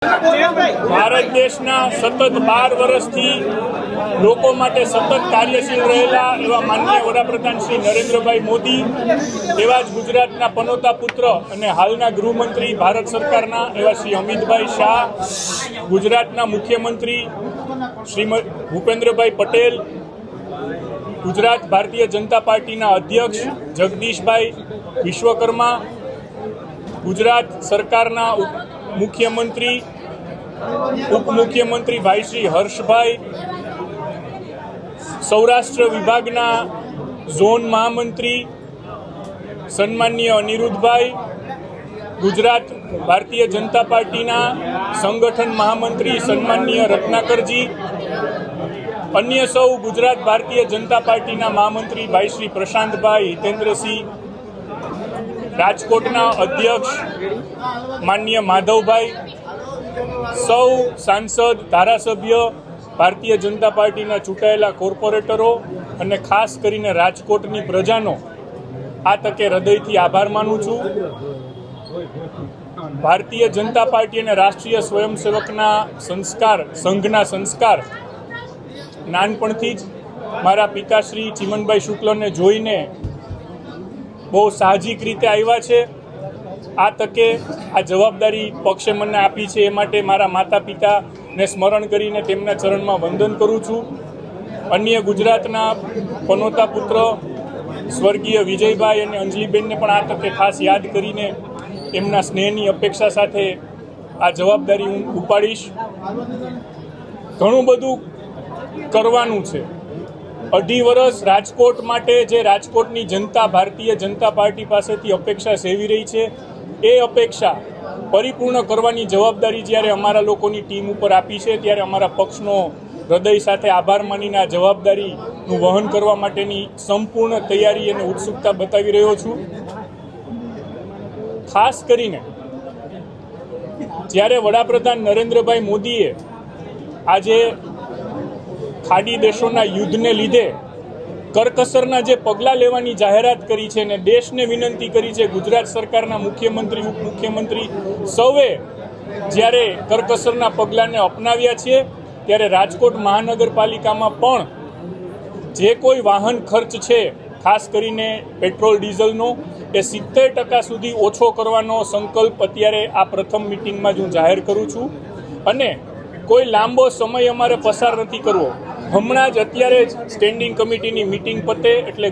ભારત દેશના સતત 12 વર્ષથી લોકો માટે સતત કાર્યશીલ રહેલા એવા માનનીય વડાપ્રધાન શ્રી નરેન્દ્રભાઈ મોદી, એવા જ ગુજરાતના પનોતા પુત્ર અને હાલના ગૃહમંત્રી ભારત સરકારના એવા શ્રી અમિતભાઈ શાહ, ગુજરાતના મુખ્યમંત્રી શ્રી ભૂપેન્દ્રભાઈ પટેલ, ગુજરાત ભારતીય જનતા પાર્ટીના અધ્યક્ષ જગદીશભાઈ વિશ્વકર્મા, ગુજરાત સરકારના મુખ્યમંત્રી ઉપમુખ્યમંત્રી ભાઈ શ્રી હર્ષભાઈ, સૌરાષ્ટ્ર વિભાગના ઝોન મહામંત્રી સન્માનીય અનિરુદ્ધભાઈ, ગુજરાત ભારતીય જનતા પાર્ટીના સંગઠન મહામંત્રી સન્માનીય રત્નાકરજી, અન્ય સૌ ગુજરાત ભારતીય જનતા પાર્ટીના મહામંત્રી ભાઈ શ્રી પ્રશાંતભાઈ હિતેન્દ્રસિંહ, રાજકોટના અધ્યક્ષ માનનીય માધવભાઈ, સૌ સાંસદ ધારાસભ્ય ભારતીય જનતા પાર્ટીના ચૂંટાયેલા કોર્પોરેટરો અને ખાસ કરીને રાજકોટની પ્રજાનો આ તકે હૃદયથી આભાર માનું છું. ભારતીય જનતા પાર્ટી અને રાષ્ટ્રીય સ્વયંસેવકના સંઘના સંસ્કાર નાનપણથી જ મારા પિતાશ્રી ચિમનભાઈ શુક્લને જોઈને બહુ સાહજિક રીતે આવ્યા છે. આ તકે આ જવાબદારી પક્ષે મને આપી છે એ માટે મારા માતા પિતાને સ્મરણ કરીને તેમના ચરણમાં વંદન કરું છું. અન્ય ગુજરાતના પનોતા પુત્ર સ્વર્ગીય વિજયભાઈ અને અંજલિબેનને પણ આ તકે ખાસ યાદ કરીને એમના સ્નેહની અપેક્ષા સાથે આ જવાબદારી હું ઉપાડીશ. ઘણું બધું કરવાનું છે. 2.5 વર્ષ રાજકોટ માટે જે રાજકોટની જનતા ભારતીય જનતા પાર્ટી પાસેથી અપેક્ષા સેવી રહી છે, એ અપેક્ષા પરિપૂર્ણ કરવાની જવાબદારી જ્યારે અમારા લોકોની ટીમ ઉપર આપી છે, ત્યારે અમારા પક્ષનો હૃદય સાથે આભાર માનીને આ જવાબદારીનું વહન કરવા માટેની સંપૂર્ણ તૈયારી અને ઉત્સુકતા બતાવી રહ્યો છું. ખાસ કરીને જ્યારે વડાપ્રધાન નરેન્દ્રભાઈ મોદીએ આજે ખાડી દેશોના યુદ્ધને લીધે કરકસરના જે પગલાં લેવાની જાહેરાત કરી છે અને દેશને વિનંતી કરી છે, ગુજરાત સરકારના મુખ્યમંત્રી ઉપમુખ્યમંત્રી સૌએ જ્યારે કરકસરના પગલાંને અપનાવ્યા છે, ત્યારે રાજકોટ મહાનગરપાલિકામાં પણ જે કોઈ વાહન ખર્ચ છે, ખાસ કરીને પેટ્રોલ ડીઝલનો, એ 70% સુધી ઓછો કરવાનો સંકલ્પ અત્યારે આ પ્રથમ મિટિંગમાં જ હું જાહેર કરું છું. અને કોઈ લાંબો સમય અમારે પસાર નથી કરવો. હમણાં જ અત્યારે જ સ્ટેન્ડિંગ કમિટીની મિટિંગ પતે એટલે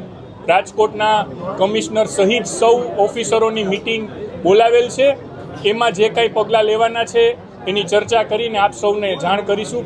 રાજકોટના કમિશનર સહિત સૌ ઓફિસરોની મિટિંગ બોલાવેલ છે. એમાં જે કાંઈ પગલાં લેવાના છે એની ચર્ચા કરીને આપ સૌને જાણ કરીશું.